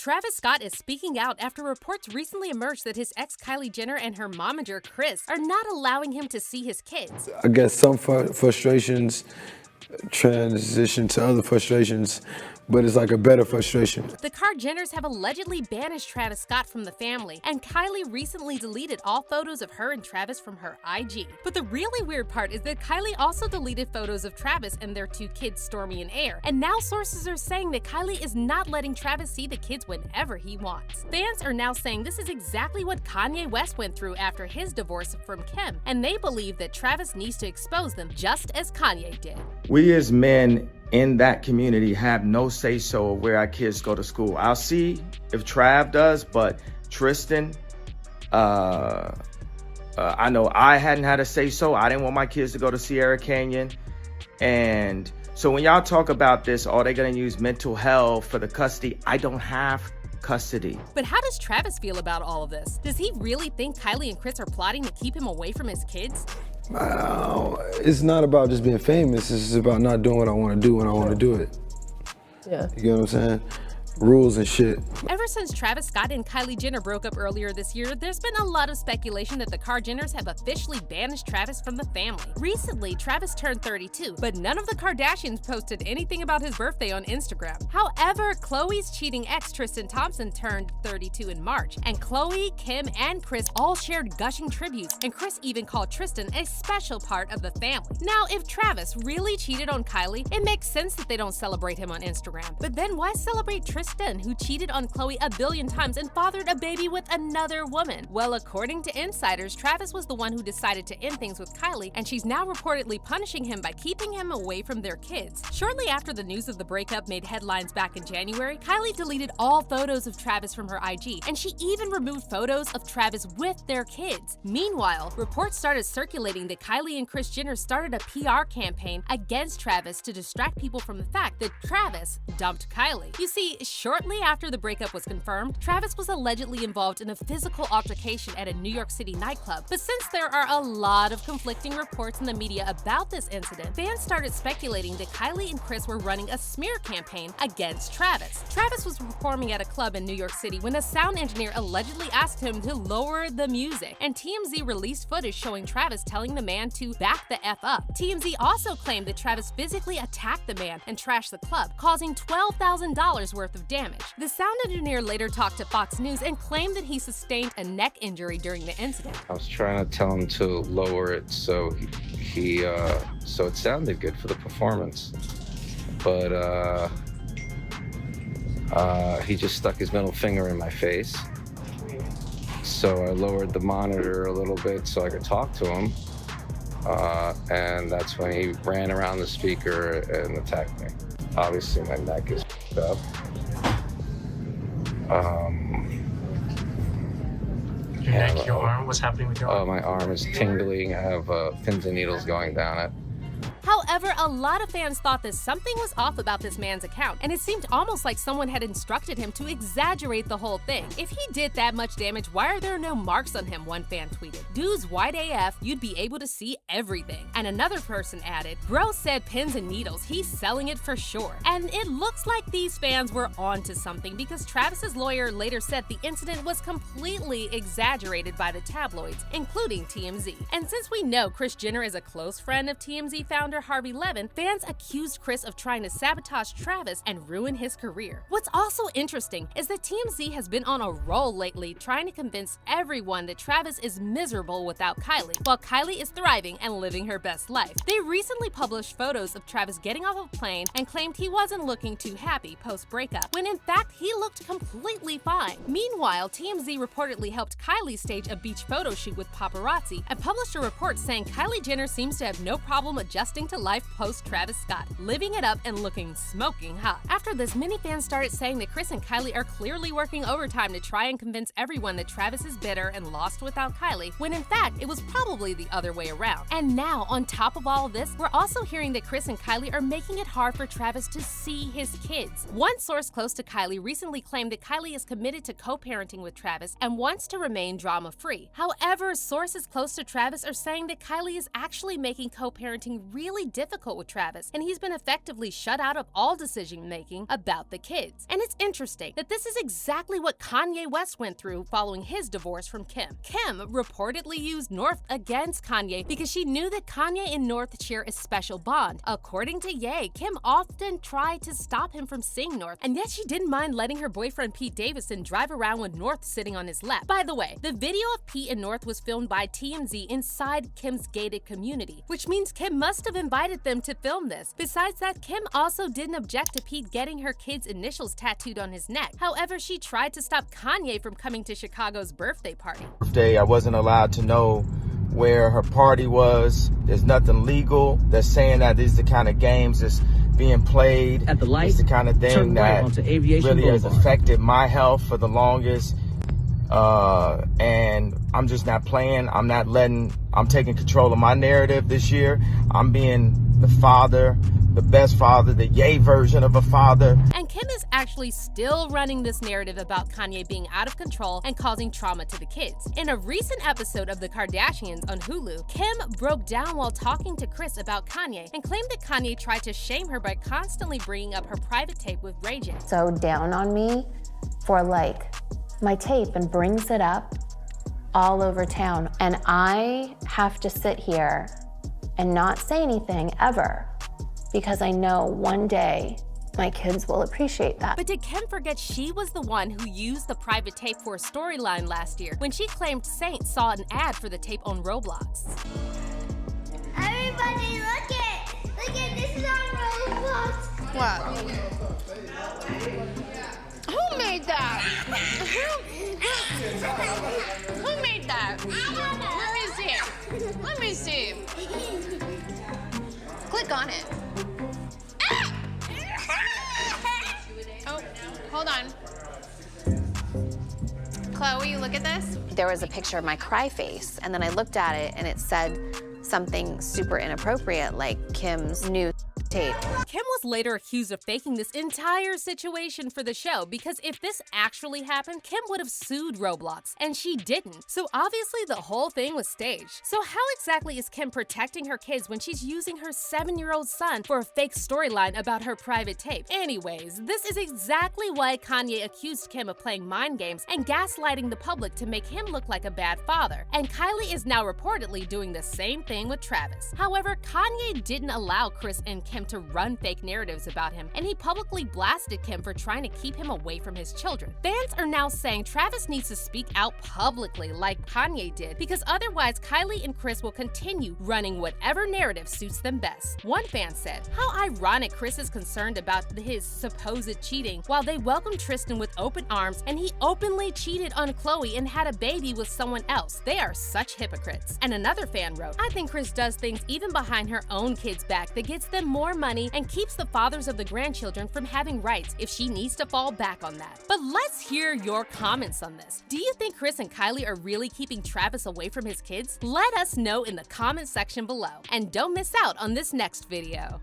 Travis Scott is speaking out after reports recently emerged that his ex Kylie Jenner and her momager Kris are not allowing him to see his kids. I guess some frustrations transition to other frustrations, but it's like a better frustration. The Jenners have allegedly banished Travis Scott from the family, and Kylie recently deleted all photos of her and Travis from her IG. But the really weird part is that Kylie also deleted photos of Travis and their two kids, Stormi and Aire, and now sources are saying that Kylie is not letting Travis see the kids whenever he wants. Fans are now saying this is exactly what Kanye West went through after his divorce from Kim, and they believe that Travis needs to expose them just as Kanye did. We as men in that community have no say-so of where our kids go to school. I'll see if Trav does, but Tristan, I know I hadn't had a say-so. I didn't want my kids to go to Sierra Canyon. And so when y'all talk about this, are they gonna use mental health for the custody? I don't have custody. But how does Travis feel about all of this? Does he really think Kylie and Kris are plotting to keep him away from his kids? It's not about just being famous. It's just about not doing what I want to do when I want to do it. Yeah. You get what I'm saying? Rules and shit. Ever since Travis Scott and Kylie Jenner broke up earlier this year, there's been a lot of speculation that the Jenners have officially banished Travis from the family. Recently, Travis turned 32, but none of the Kardashians posted anything about his birthday on Instagram. However, Khloe's cheating ex Tristan Thompson turned 32 in March, and Khloe, Kim, and Kris all shared gushing tributes, and Kris even called Tristan a special part of the family. Now, if Travis really cheated on Kylie, it makes sense that they don't celebrate him on Instagram. But then why celebrate Tristan, who cheated on Khloe a billion times and fathered a baby with another woman? Well, according to insiders, Travis was the one who decided to end things with Kylie, and she's now reportedly punishing him by keeping him away from their kids. Shortly after the news of the breakup made headlines back in January, Kylie deleted all photos of Travis from her IG, and she even removed photos of Travis with their kids. Meanwhile, reports started circulating that Kylie and Kris Jenner started a PR campaign against Travis to distract people from the fact that Travis dumped Kylie. You see, shortly after the breakup was confirmed, Travis was allegedly involved in a physical altercation at a New York City nightclub. But since there are a lot of conflicting reports in the media about this incident, fans started speculating that Kylie and Kris were running a smear campaign against Travis. Travis was performing at a club in New York City when a sound engineer allegedly asked him to lower the music, and TMZ released footage showing Travis telling the man to back the F up. TMZ also claimed that Travis physically attacked the man and trashed the club, causing $12,000 worth of damage. The sound engineer later talked to Fox News and claimed that he sustained a neck injury during the incident. I was trying to tell him to lower it so so it sounded good for the performance, but he just stuck his middle finger in my face. So I lowered the monitor a little bit so I could talk to him, and that's when he ran around the speaker and attacked me. Obviously my neck is up. Your neck, your arm, what's happening with your arm? My arm is tingling. I have pins and needles going down it. However, a lot of fans thought that something was off about this man's account, and it seemed almost like someone had instructed him to exaggerate the whole thing. If he did that much damage, why are there no marks on him? One fan tweeted. Dude's white AF, you'd be able to see everything. And another person added, bro said pins and needles, he's selling it for sure. And it looks like these fans were onto something, because Travis's lawyer later said the incident was completely exaggerated by the tabloids, including TMZ. And since we know Kris Jenner is a close friend of TMZ founder Harvey Levin, fans accused Kris of trying to sabotage Travis and ruin his career. What's also interesting is that TMZ has been on a roll lately trying to convince everyone that Travis is miserable without Kylie, while Kylie is thriving and living her best life. They recently published photos of Travis getting off a plane and claimed he wasn't looking too happy post-breakup, when in fact he looked completely fine. Meanwhile, TMZ reportedly helped Kylie stage a beach photo shoot with paparazzi and published a report saying Kylie Jenner seems to have no problem adjusting to life post-Travis Scott, living it up and looking smoking hot. After this, many fans started saying that Kris and Kylie are clearly working overtime to try and convince everyone that Travis is bitter and lost without Kylie, when in fact it was probably the other way around. And now, on top of all of this, we're also hearing that Kris and Kylie are making it hard for Travis to see his kids. One source close to Kylie recently claimed that Kylie is committed to co-parenting with Travis and wants to remain drama-free. However, sources close to Travis are saying that Kylie is actually making co-parenting really really difficult with Travis, and he's been effectively shut out of all decision-making about the kids. And it's interesting that this is exactly what Kanye West went through following his divorce from Kim. Kim reportedly used North against Kanye because she knew that Kanye and North share a special bond. According to Ye, Kim often tried to stop him from seeing North, and yet she didn't mind letting her boyfriend Pete Davidson drive around with North sitting on his lap. By the way, the video of Pete and North was filmed by TMZ inside Kim's gated community, which means Kim must have invited them to film this. Besides that, Kim also didn't object to Pete getting her kids' initials tattooed on his neck. However, she tried to stop Kanye from coming to Chicago's birthday party. I wasn't allowed to know where her party was. There's nothing legal. They're saying that these are the kind of games that's being played. At the light, it's the kind of thing that really has affected my health for the longest. And I'm just not playing. I'm taking control of my narrative this year. I'm being the father, the best father, the Ye version of a father. And Kim is actually still running this narrative about Kanye being out of control and causing trauma to the kids. In a recent episode of The Kardashians on Hulu, Kim broke down while talking to Kris about Kanye and claimed that Kanye tried to shame her by constantly bringing up her private tape with Ray J. So down on me for like my tape and brings it up all over town. And I have to sit here and not say anything ever, because I know one day my kids will appreciate that. But did Kim forget she was the one who used the private tape for a storyline last year when she claimed Saint saw an ad for the tape on Roblox? Everybody look at this is on Roblox. What? Who made that? Who made that? Let me see. Click on it. Oh, hold on. Chloe, look at this. There was a picture of my cry face, and then I looked at it and it said something super inappropriate, like Kim's new tape. Kim was later accused of faking this entire situation for the show, because if this actually happened, Kim would have sued Roblox, and she didn't. So obviously the whole thing was staged. So how exactly is Kim protecting her kids when she's using her 7-year-old son for a fake storyline about her private tape? Anyways, this is exactly why Kanye accused Kim of playing mind games and gaslighting the public to make him look like a bad father. And Kylie is now reportedly doing the same thing with Travis. However, Kanye didn't allow Kris and Kim to run fake narratives about him, and he publicly blasted Kim for trying to keep him away from his children. Fans are now saying Travis needs to speak out publicly like Kanye did, because otherwise Kylie and Kris will continue running whatever narrative suits them best. One fan said, "How ironic Kris is concerned about his supposed cheating while they welcomed Tristan with open arms and he openly cheated on Khloe and had a baby with someone else. They are such hypocrites." And another fan wrote, "I think Kris does things even behind her own kids' back that gets them more money and keeps the fathers of the grandchildren from having rights if she needs to fall back on that." But let's hear your comments on this. Do you think Kris and Kylie are really keeping Travis away from his kids? Let us know in the comment section below. And don't miss out on this next video.